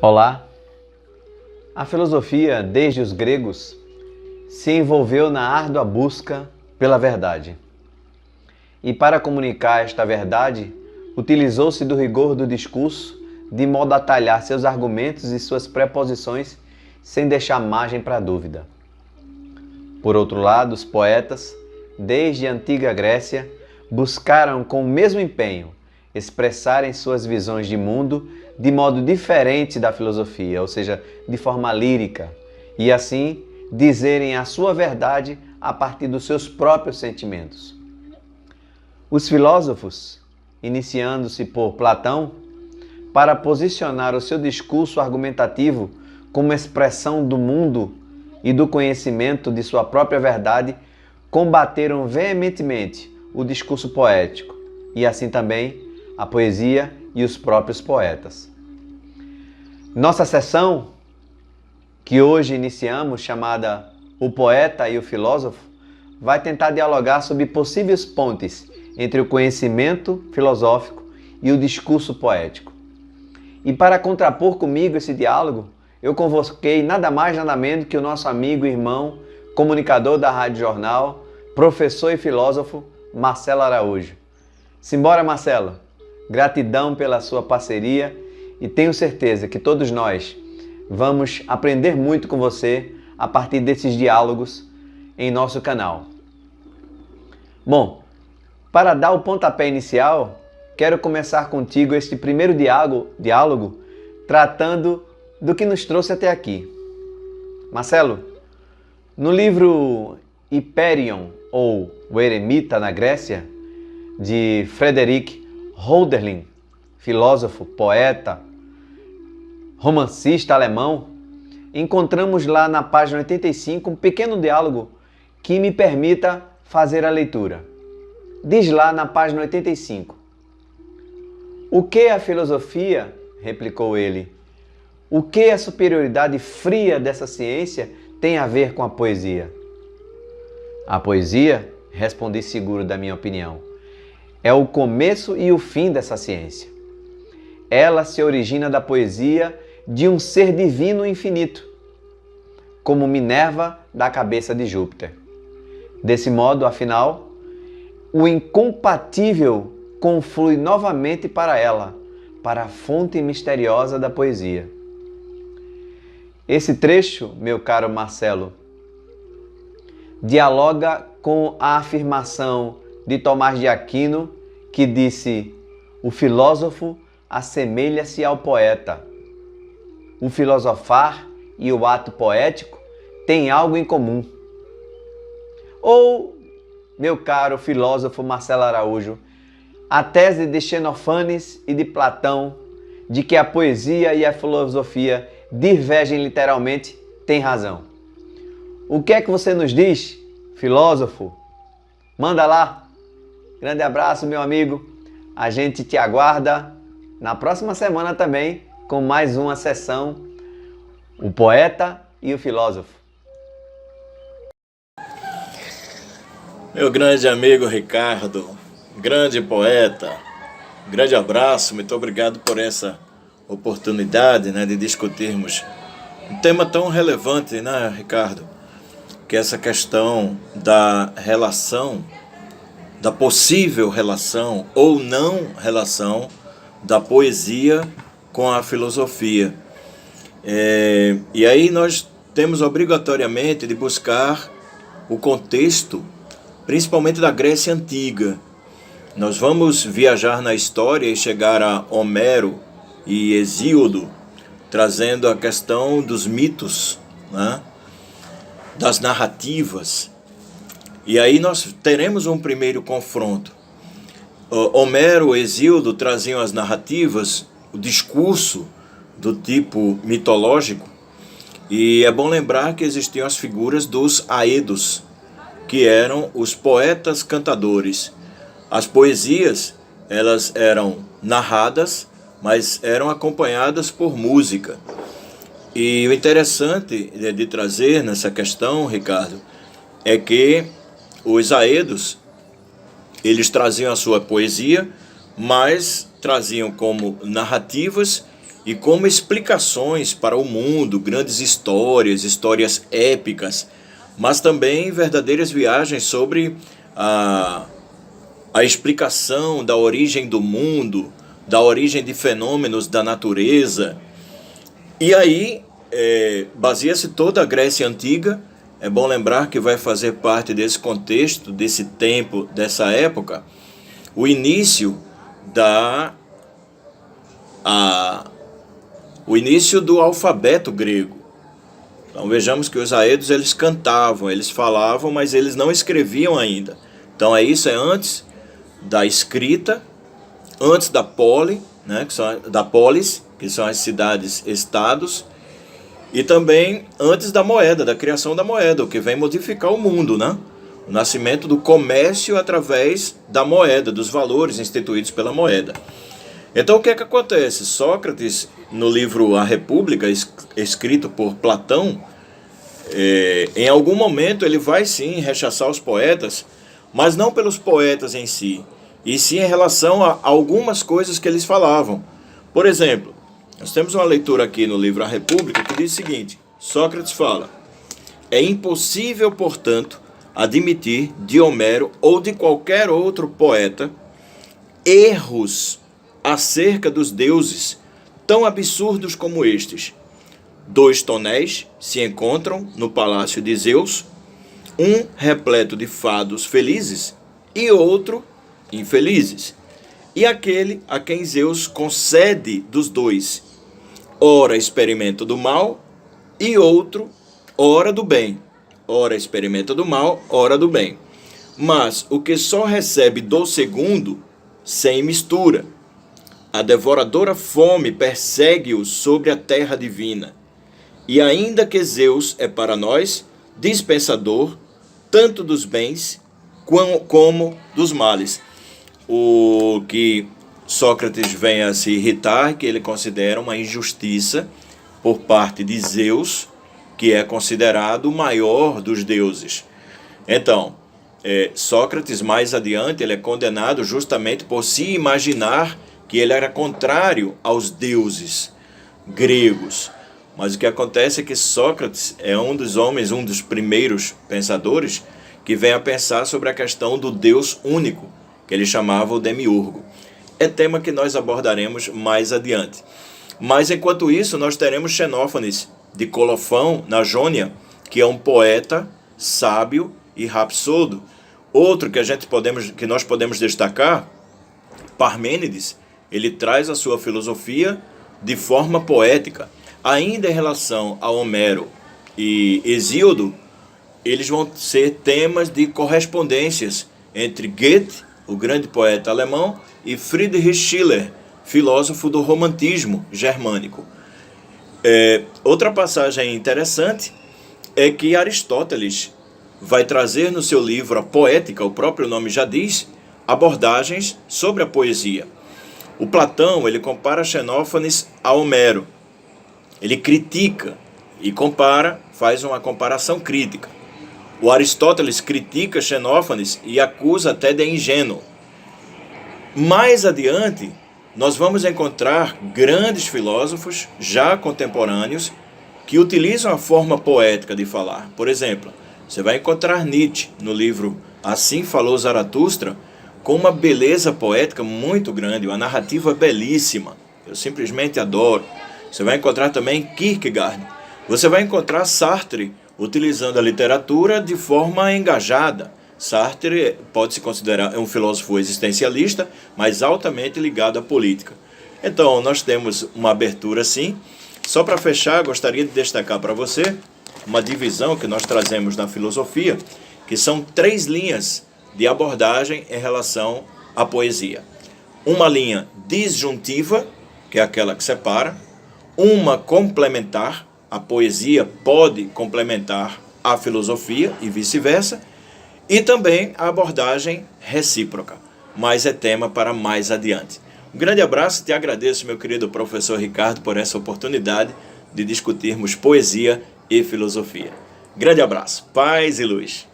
Olá! A filosofia, desde os gregos, se envolveu na árdua busca pela verdade. E para comunicar esta verdade, utilizou-se do rigor do discurso, de modo a talhar seus argumentos e suas preposições sem deixar margem para dúvida. Por outro lado, os poetas, desde a antiga Grécia, buscaram com o mesmo empenho expressarem suas visões de mundo de modo diferente da filosofia, ou seja, de forma lírica, e assim dizerem a sua verdade a partir dos seus próprios sentimentos. Os filósofos, iniciando-se por Platão, para posicionar o seu discurso argumentativo como expressão do mundo e do conhecimento de sua própria verdade, combateram veementemente o discurso poético e assim também a poesia e os próprios poetas. Nossa sessão, que hoje iniciamos, chamada O Poeta e o Filósofo, vai tentar dialogar sobre possíveis pontes entre o conhecimento filosófico e o discurso poético. E para contrapor comigo esse diálogo, eu convoquei nada mais nada menos que o nosso amigo e irmão, comunicador da Rádio Jornal, professor e filósofo, Marcelo Araújo. Simbora, Marcelo! Gratidão pela sua parceria e tenho certeza que todos nós vamos aprender muito com você a partir desses diálogos em nosso canal. Bom, para dar o pontapé inicial, quero começar contigo este primeiro diálogo tratando do que nos trouxe até aqui. Marcelo, no livro Hyperion, ou O Eremita na Grécia, de Frederick Hölderlin, filósofo, poeta, romancista alemão, encontramos lá na página 85 um pequeno diálogo que me permita fazer a leitura. Diz lá na página 85: "O que a filosofia?", replicou ele. "O que a superioridade fria dessa ciência tem a ver com a poesia?" "A poesia", respondi seguro da minha opinião, "é o começo e o fim dessa ciência. Ela se origina da poesia de um ser divino infinito, como Minerva da cabeça de Júpiter. Desse modo, afinal, o incompatível conflui novamente para ela, para a fonte misteriosa da poesia." Esse trecho, meu caro Marcelo, dialoga com a afirmação de Tomás de Aquino, que disse: "O filósofo assemelha-se ao poeta. O filosofar e o ato poético têm algo em comum." Ou, meu caro filósofo Marcelo Araújo, a tese de Xenofanes e de Platão de que a poesia e a filosofia divergem literalmente tem razão. O que é que você nos diz, filósofo? Manda lá! Grande abraço, meu amigo. A gente te aguarda na próxima semana também com mais uma sessão O Poeta e o Filósofo. Meu grande amigo Ricardo, grande poeta, grande abraço, muito obrigado por essa oportunidade, de discutirmos um tema tão relevante, Ricardo, que é essa questão da relação, da possível relação ou não relação da poesia com a filosofia. E aí nós temos obrigatoriamente de buscar o contexto, principalmente da Grécia Antiga. Nós vamos viajar na história e chegar a Homero e Hesíodo, trazendo a questão dos mitos, das narrativas. E aí nós teremos um primeiro confronto. Homero e Hesíodo traziam as narrativas, o discurso do tipo mitológico, e é bom lembrar que existiam as figuras dos aedos, que eram os poetas cantadores. As poesias, elas eram narradas, mas eram acompanhadas por música. E o interessante de trazer nessa questão, Ricardo, é que os aedos, eles traziam a sua poesia, mas traziam como narrativas e como explicações para o mundo, grandes histórias, histórias épicas, mas também verdadeiras viagens sobre a explicação da origem do mundo, da origem de fenômenos da natureza. E aí, baseia-se toda a Grécia Antiga. É bom lembrar que vai fazer parte desse contexto, desse tempo, dessa época, o início do alfabeto grego. Então vejamos que os aedos, eles cantavam, eles falavam, mas eles não escreviam ainda. Então isso é antes da escrita, antes da polis, que são as cidades-estados, e também antes da moeda, da criação da moeda, o que vem modificar o mundo, né? O nascimento do comércio através da moeda, dos valores instituídos pela moeda. Então o que é que acontece? Sócrates, no livro A República, escrito por Platão, em algum momento ele vai sim rechaçar os poetas, mas não pelos poetas em si, e sim em relação a algumas coisas que eles falavam. Por exemplo, nós temos uma leitura aqui no livro A República que diz o seguinte: Sócrates fala: é impossível, portanto, admitir de Homero ou de qualquer outro poeta erros acerca dos deuses tão absurdos como estes. 2 tonéis se encontram no palácio de Zeus, um repleto de fados felizes e outro infelizes. E aquele a quem Zeus concede dos dois, ora experimenta do mal e outro, ora do bem. Ora experimenta do mal, ora do bem. Mas o que só recebe do segundo, sem mistura. A devoradora fome persegue-o sobre a terra divina. E ainda que Zeus é para nós dispensador tanto dos bens como dos males. O que Sócrates vem a se irritar, que ele considera uma injustiça por parte de Zeus, que é considerado o maior dos deuses. Então, Sócrates, mais adiante, ele é condenado justamente por se imaginar que ele era contrário aos deuses gregos. Mas o que acontece é que Sócrates é um dos homens, um dos primeiros pensadores, que vem a pensar sobre a questão do Deus único, que ele chamava o demiurgo. É tema que nós abordaremos mais adiante. Mas enquanto isso, nós teremos Xenófanes, de Colofão, na Jônia, que é um poeta, sábio e rapsodo. Outro que nós podemos destacar, Parmênides, ele traz a sua filosofia de forma poética. Ainda em relação a Homero e Hesíodo, eles vão ser temas de correspondências entre Goethe, o grande poeta alemão, e Friedrich Schiller, filósofo do romantismo germânico. Outra passagem interessante é que Aristóteles vai trazer no seu livro A Poética, o próprio nome já diz, abordagens sobre a poesia. O Platão, ele compara Xenófanes a Homero. Ele critica e compara, faz uma comparação crítica. O Aristóteles critica Xenófanes e acusa até de ingênuo. Mais adiante, nós vamos encontrar grandes filósofos, já contemporâneos, que utilizam a forma poética de falar. Por exemplo, você vai encontrar Nietzsche no livro Assim Falou Zaratustra, com uma beleza poética muito grande, uma narrativa belíssima. Eu simplesmente adoro. Você vai encontrar também Kierkegaard. Você vai encontrar Sartre utilizando a literatura de forma engajada. Sartre pode-se considerar um filósofo existencialista, mas altamente ligado à política. Então, nós temos uma abertura assim. Só para fechar, gostaria de destacar para você uma divisão que nós trazemos na filosofia, que são 3 linhas de abordagem em relação à poesia. Uma linha disjuntiva, que é aquela que separa. Uma complementar, a poesia pode complementar a filosofia e vice-versa. E também a abordagem recíproca, mas é tema para mais adiante. Um grande abraço e te agradeço, meu querido professor Ricardo, por essa oportunidade de discutirmos poesia e filosofia. Grande abraço, paz e luz.